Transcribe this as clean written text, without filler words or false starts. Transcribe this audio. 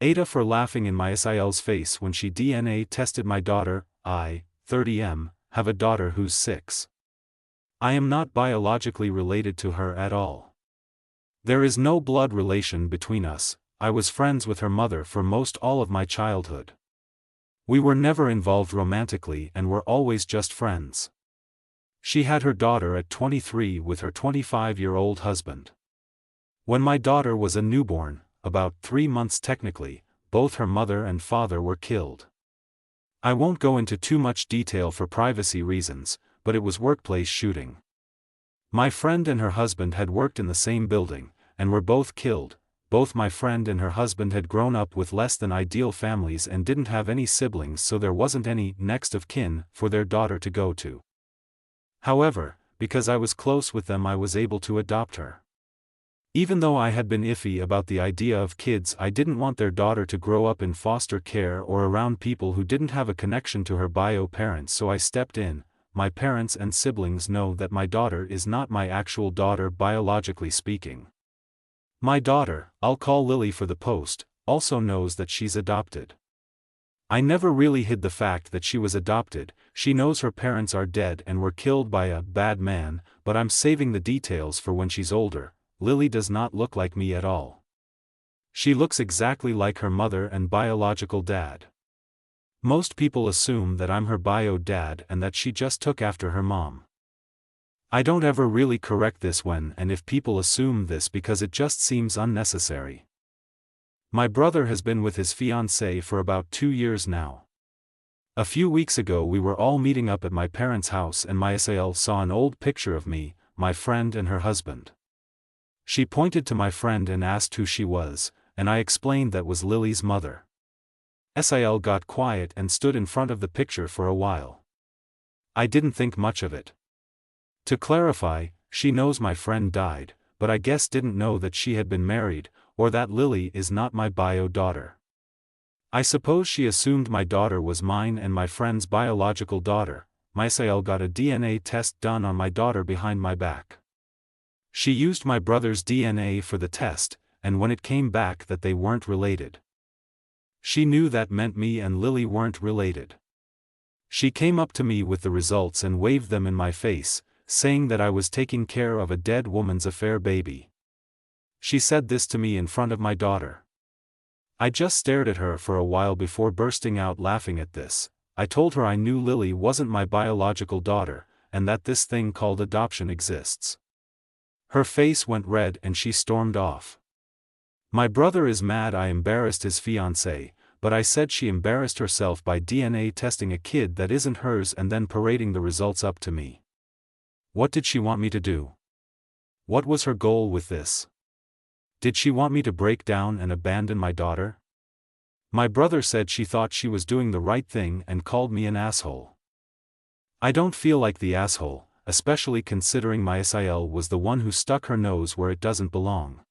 AITA for laughing in my SIL's face when she DNA tested my daughter. I, 30M, have a daughter who's 6. I am not biologically related to her at all. There is no blood relation between us. I was friends with her mother for most all of my childhood. We were never involved romantically and were always just friends. She had her daughter at 23 with her 25-year-old husband. When my daughter was a newborn, about 3 months technically, both her mother and father were killed. I won't go into too much detail for privacy reasons, but it was workplace shooting. My friend and her husband had worked in the same building, and were both killed. Both my friend and her husband had grown up with less than ideal families and didn't have any siblings, so there wasn't any next of kin for their daughter to go to. However, because I was close with them, I was able to adopt her. Even though I had been iffy about the idea of kids, I didn't want their daughter to grow up in foster care or around people who didn't have a connection to her bio parents, so I stepped in. My parents and siblings know that my daughter is not my actual daughter biologically speaking. My daughter, I'll call Lily for the post, also knows that she's adopted. I never really hid the fact that she was adopted. She knows her parents are dead and were killed by a bad man, but I'm saving the details for when she's older. Lily does not look like me at all. She looks exactly like her mother and biological dad. Most people assume that I'm her bio dad and that she just took after her mom. I don't ever really correct this when and if people assume this because it just seems unnecessary. My brother has been with his fiancée for about 2 years now. A few weeks ago we were all meeting up at my parents' house and my SIL saw an old picture of me, my friend and her husband. She pointed to my friend and asked who she was, and I explained that was Lily's mother. SIL got quiet and stood in front of the picture for a while. I didn't think much of it. To clarify, she knows my friend died, but I guess didn't know that she had been married, or that Lily is not my bio daughter. I suppose she assumed my daughter was mine and my friend's biological daughter. My SIL got a DNA test done on my daughter behind my back. She used my brother's DNA for the test, and when it came back that they weren't related. She knew that meant me and Lily weren't related. She came up to me with the results and waved them in my face, saying that I was taking care of a dead woman's affair baby. She said this to me in front of my daughter. I just stared at her for a while before bursting out laughing at this. I told her I knew Lily wasn't my biological daughter, and that this thing called adoption exists. Her face went red and she stormed off. My brother is mad I embarrassed his fiancée, but I said she embarrassed herself by DNA testing a kid that isn't hers and then parading the results up to me. What did she want me to do? What was her goal with this? Did she want me to break down and abandon my daughter? My brother said she thought she was doing the right thing and called me an asshole. I don't feel like the asshole, especially considering my SIL was the one who stuck her nose where it doesn't belong.